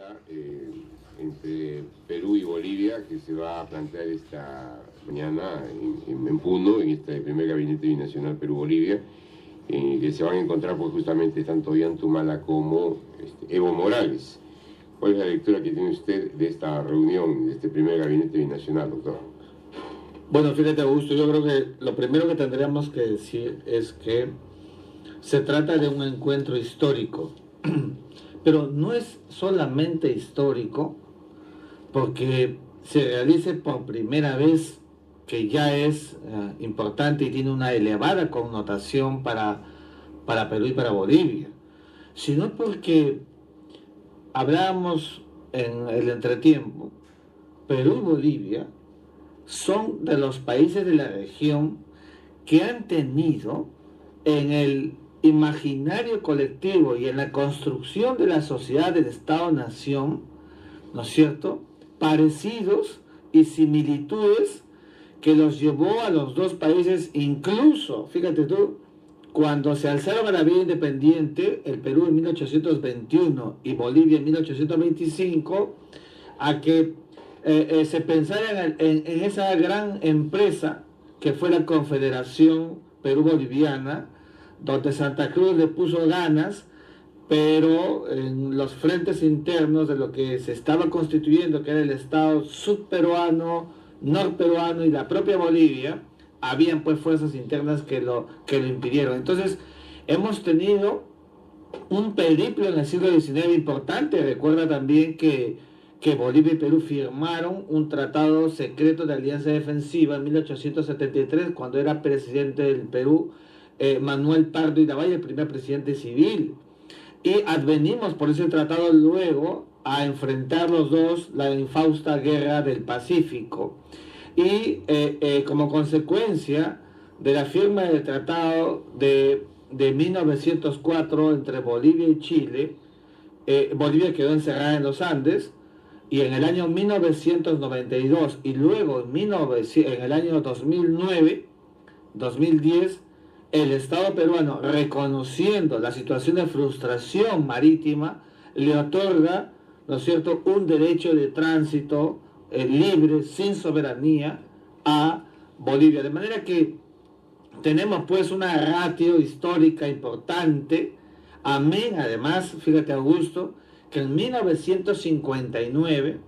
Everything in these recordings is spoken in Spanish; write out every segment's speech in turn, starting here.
agenda entre Perú y Bolivia que se va a plantear esta mañana en Puno, en este primer gabinete binacional Perú-Bolivia, que se van a encontrar pues, justamente tanto Ollantumala como Evo Morales. ¿Cuál es la lectura que tiene usted de esta reunión, de este primer gabinete binacional, doctor? Bueno, fíjate, Augusto, yo creo que lo primero que tendríamos que decir es que se trata de un encuentro histórico, pero no es solamente histórico porque se realice por primera vez, que ya es importante y tiene una elevada connotación para Perú y para Bolivia, sino porque hablábamos en el entretiempo, Perú y Bolivia son de los países de la región que han tenido en el imaginario colectivo y en la construcción de la sociedad del Estado-Nación, ¿no es cierto?, parecidos y similitudes que los llevó a los dos países, incluso, fíjate tú, cuando se alzaron a la vía independiente, el Perú en 1821 y Bolivia en 1825, a que se pensara en esa gran empresa que fue la Confederación Perú-Boliviana, donde Santa Cruz le puso ganas, pero en los frentes internos de lo que se estaba constituyendo, que era el Estado subperuano, norperuano y la propia Bolivia, habían pues fuerzas internas que lo impidieron. Entonces, hemos tenido un periplo en el siglo XIX importante. Recuerda también que Bolivia y Perú firmaron un tratado secreto de alianza defensiva en 1873, cuando era presidente del Perú Manuel Pardo Irabayo, el primer presidente civil. Y advenimos por ese tratado luego a enfrentar los dos la infausta guerra del Pacífico. Y como consecuencia de la firma del tratado de 1904 entre Bolivia y Chile, Bolivia quedó encerrada en los Andes, y en el año 1992 y luego en el año 2009, 2010, el Estado peruano, reconociendo la situación de frustración marítima, le otorga, ¿no es cierto?, un derecho de tránsito libre, sin soberanía, a Bolivia. De manera que tenemos pues una ratio histórica importante. Amén, además, fíjate, Augusto, que en 1959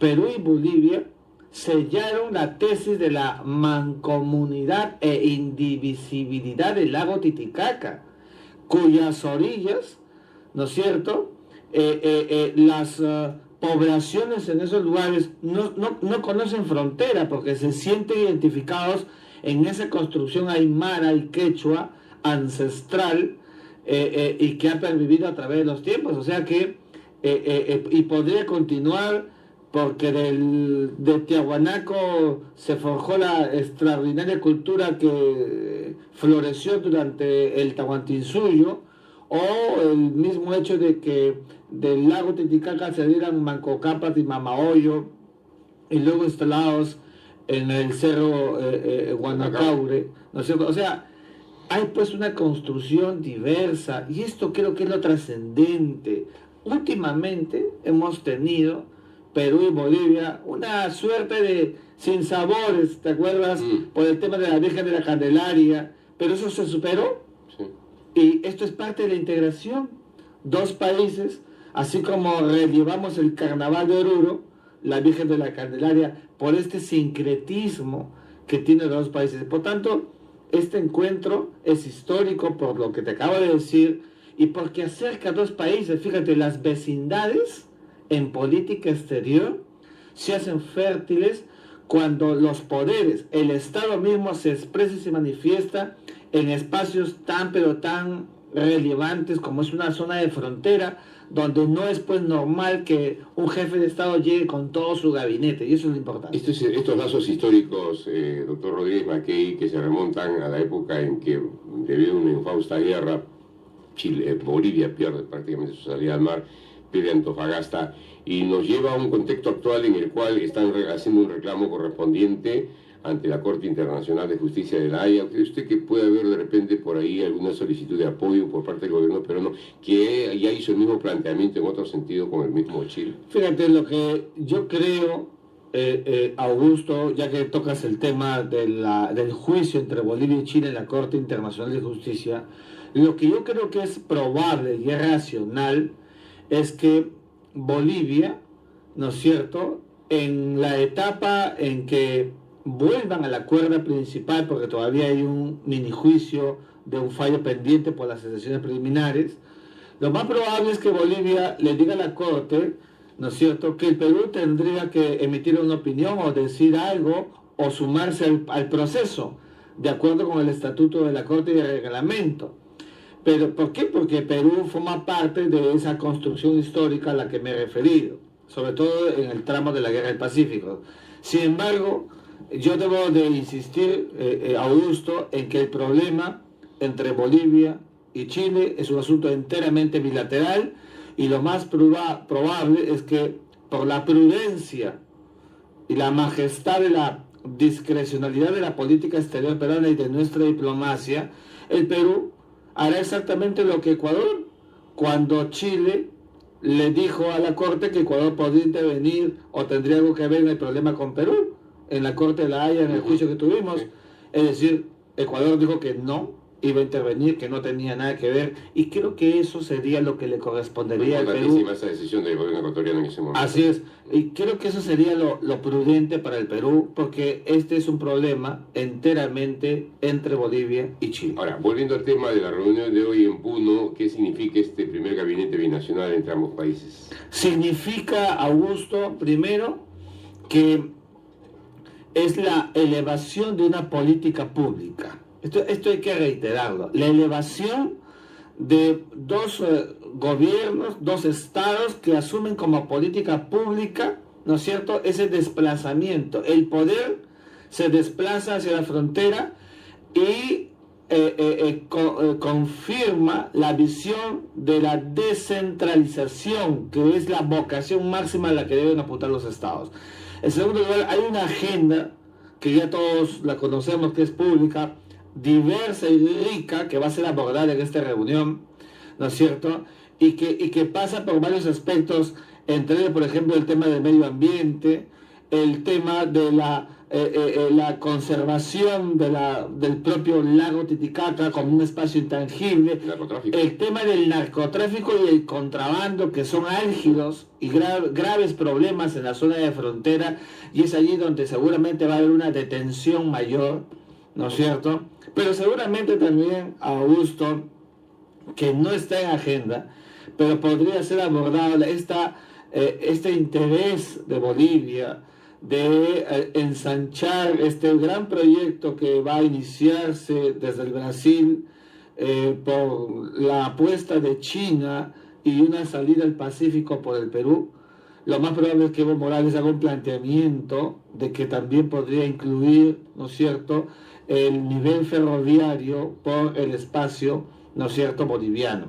Perú y Bolivia sellaron la tesis de la mancomunidad e indivisibilidad del lago Titicaca, cuyas orillas, ¿no es cierto?, las poblaciones en esos lugares no conocen frontera porque se sienten identificados en esa construcción aymara y quechua ancestral y que ha pervivido a través de los tiempos. O sea que, y podría continuar, porque de Tiahuanaco se forjó la extraordinaria cultura que floreció durante el Tahuantinsuyo, o el mismo hecho de que del lago Titicaca se dieran Mancocapas y Mamahoyo, y luego instalados en el cerro Guanacaure, ¿no es cierto? O sea, hay pues una construcción diversa, y esto creo que es lo trascendente. Últimamente hemos tenido, Perú y Bolivia, una suerte de sinsabores, ¿te acuerdas? Por el tema de la Virgen de la Candelaria, pero eso se superó. Sí. Y esto es parte de la integración. Dos países, así como relevamos el Carnaval de Oruro, la Virgen de la Candelaria, por este sincretismo que tienen los dos países. Por tanto, este encuentro es histórico por lo que te acabo de decir y porque acerca a dos países. Fíjate, las vecindades en política exterior se hacen fértiles cuando los poderes, el Estado mismo se expresa y se manifiesta en espacios tan pero tan relevantes como es una zona de frontera, donde no es pues normal que un jefe de Estado llegue con todo su gabinete, y eso es lo importante. Estos lazos históricos, doctor Rodríguez Mackey, que se remontan a la época en que, debido a una infausta guerra, Bolivia pierde prácticamente su salida al mar, pierde Antofagasta, y nos lleva a un contexto actual en el cual están haciendo un reclamo correspondiente ante la Corte Internacional de Justicia de La Haya. ¿Cree usted que puede haber de repente por ahí alguna solicitud de apoyo por parte del gobierno peruano que ya hizo el mismo planteamiento en otro sentido con el mismo Chile? Fíjate, lo que yo creo, Augusto, ya que tocas el tema del juicio entre Bolivia y Chile en la Corte Internacional de Justicia, lo que yo creo que es probable y es racional es que Bolivia, ¿no es cierto?, en la etapa en que vuelvan a la cuerda principal, porque todavía hay un mini juicio de un fallo pendiente por las sesiones preliminares, lo más probable es que Bolivia le diga a la Corte, ¿no es cierto?, que el Perú tendría que emitir una opinión o decir algo o sumarse al proceso, de acuerdo con el estatuto de la Corte y el reglamento. Pero, ¿por qué? Porque Perú forma parte de esa construcción histórica a la que me he referido, sobre todo en el tramo de la Guerra del Pacífico. Sin embargo, yo debo de insistir, Augusto, en que el problema entre Bolivia y Chile es un asunto enteramente bilateral y lo más probable es que por la prudencia y la majestad de la discrecionalidad de la política exterior peruana y de nuestra diplomacia, el Perú hará exactamente lo que Ecuador, cuando Chile le dijo a la Corte que Ecuador podría intervenir o tendría algo que ver en el problema con Perú, en la Corte de La Haya, en el juicio que tuvimos. Es decir, Ecuador dijo que no iba a intervenir, que no tenía nada que ver, y creo que eso sería lo que le correspondería al Perú. Esa decisión del gobierno ecuatoriano en ese momento. Así es, y creo que eso sería lo prudente para el Perú, porque este es un problema enteramente entre Bolivia y Chile. Ahora, volviendo al tema de la reunión de hoy en Puno, ¿qué significa este primer gabinete binacional entre ambos países? Significa, Augusto, primero, que es la elevación de una política pública. Esto hay que reiterarlo. La elevación de dos gobiernos, dos estados que asumen como política pública, ¿no es cierto?, ese desplazamiento. El poder se desplaza hacia la frontera y confirma la visión de la descentralización, que es la vocación máxima a la que deben apuntar los estados. En segundo lugar, hay una agenda que ya todos la conocemos, que es pública, diversa y rica, que va a ser abordada en esta reunión, ¿no es cierto?, y que pasa por varios aspectos, entre ellos, por ejemplo, el tema del medio ambiente, el tema de la conservación del propio lago Titicaca como un espacio intangible, el tema del narcotráfico y el contrabando, que son álgidos y graves problemas en la zona de frontera, y es allí donde seguramente va a haber una detención mayor, ¿no es cierto? Pero seguramente también, Augusto, que no está en agenda, pero podría ser abordado este interés de Bolivia de ensanchar este gran proyecto que va a iniciarse desde el Brasil por la apuesta de China y una salida al Pacífico por el Perú. Lo más probable es que Evo Morales haga un planteamiento de que también podría incluir, ¿no es cierto?, el nivel ferroviario por el espacio, ¿no es cierto?, boliviano.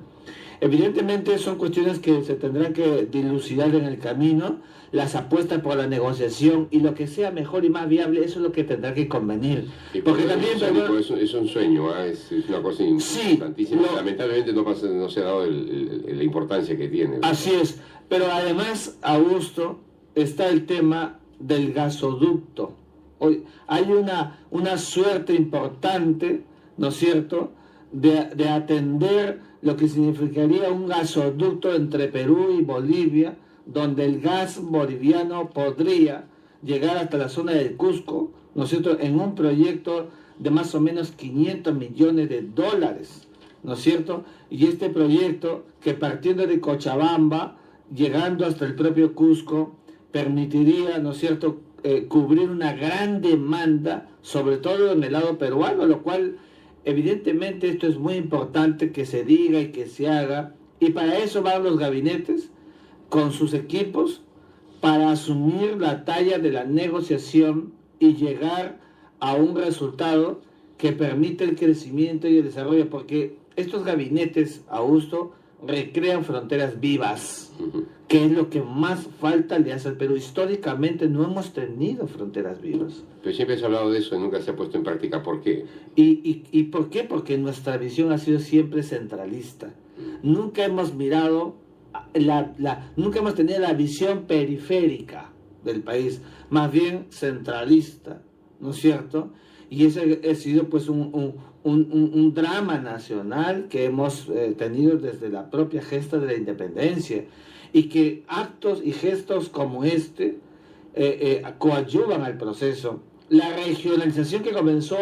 Evidentemente son cuestiones que se tendrán que dilucidar en el camino, las apuestas por la negociación y lo que sea mejor y más viable, eso es lo que tendrá que convenir. Porque también es un sueño, es una cosa importantísima. Sí, lamentablemente no se ha dado la importancia que tiene. Así es, pero además, Augusto, está el tema del gasoducto. Hoy hay una suerte importante, ¿no es cierto?, de atender lo que significaría un gasoducto entre Perú y Bolivia, donde el gas boliviano podría llegar hasta la zona del Cusco, ¿no es cierto?, en un proyecto de más o menos $500 millones, ¿no es cierto? Y este proyecto, que partiendo de Cochabamba, llegando hasta el propio Cusco, permitiría, ¿no es cierto?, cubrir una gran demanda, sobre todo en el lado peruano, lo cual evidentemente esto es muy importante que se diga y que se haga, y para eso van los gabinetes con sus equipos para asumir la talla de la negociación y llegar a un resultado que permite el crecimiento y el desarrollo, porque estos gabinetes, Augusto, recrean fronteras vivas, que es lo que más falta le hace al Perú. Históricamente no hemos tenido fronteras vivas. Pero siempre se ha hablado de eso y nunca se ha puesto en práctica. ¿Por qué? ¿Y por qué? Porque nuestra visión ha sido siempre centralista. Nunca hemos mirado, nunca hemos tenido la visión periférica del país, más bien centralista, ¿no es cierto? Y ese ha sido pues un drama nacional que hemos tenido desde la propia gesta de la independencia, y que actos y gestos como este coadyuvan al proceso. La regionalización que comenzó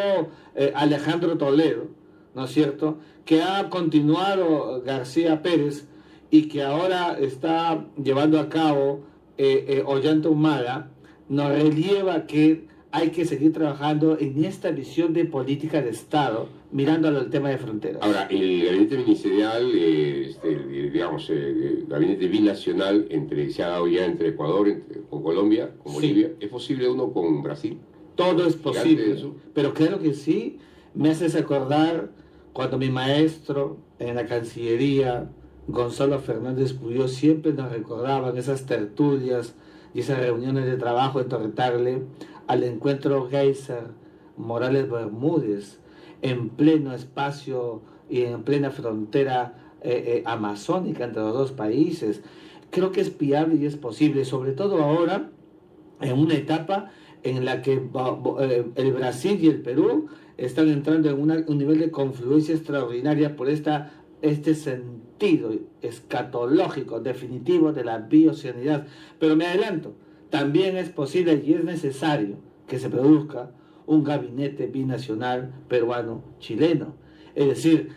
Alejandro Toledo, ¿no es cierto?, que ha continuado García Pérez y que ahora está llevando a cabo Ollanta Humala, nos relieva que hay que seguir trabajando en esta visión de política de Estado, mirándolo al tema de fronteras. Ahora, el gabinete ministerial, digamos, el gabinete binacional se ha dado ya entre Ecuador, con Colombia, con Bolivia. Sí. ¿Es posible uno con Brasil? Todo es posible, pero claro que sí. Me haces acordar cuando mi maestro en la Cancillería, Gonzalo Fernández Puyó, siempre nos recordaban esas tertulias y esas reuniones de trabajo en Torre al encuentro Geyser Morales Bermúdez, en pleno espacio y en plena frontera amazónica entre los dos países. Creo que es viable y es posible, sobre todo ahora, en una etapa en la que el Brasil y el Perú están entrando en un nivel de confluencia extraordinaria por este sentido escatológico definitivo de la bioceanidad. Pero me adelanto, también es posible y es necesario que se produzca un gabinete binacional peruano-chileno. Es decir,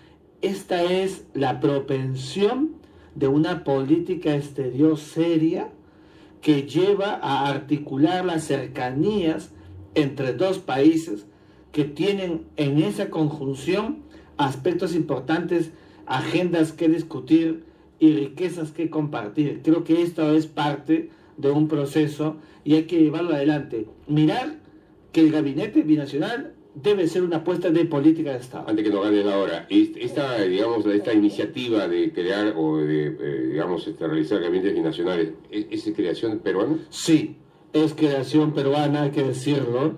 esta es la propensión de una política exterior seria que lleva a articular las cercanías entre dos países que tienen en esa conjunción aspectos importantes, agendas que discutir y riquezas que compartir. Creo que esto es parte de un proceso y hay que llevarlo adelante. Mirar que el gabinete binacional debe ser una apuesta de política de Estado. Antes que nos gane la hora, esta iniciativa de crear o de, realizar gabinetes binacionales, ¿es creación peruana? Sí, es creación peruana, hay que decirlo.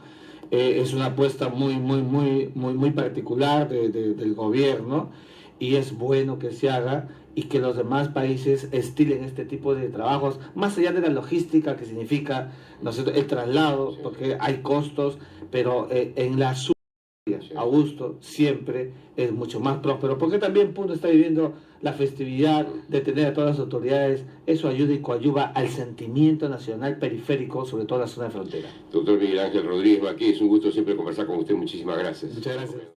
Es una apuesta muy particular del gobierno, y es bueno que se haga y que los demás países estilen este tipo de trabajos, más allá de la logística que significa, ¿no es cierto?, el traslado, porque hay costos, pero en la Augusto siempre es mucho más próspero, porque también Puno está viviendo la festividad de tener a todas las autoridades. Eso ayuda y coadyuva al sentimiento nacional periférico, sobre todo en la zona de frontera. Doctor Miguel Ángel Rodríguez Baqué, es un gusto siempre conversar con usted. Muchísimas gracias. Muchas gracias.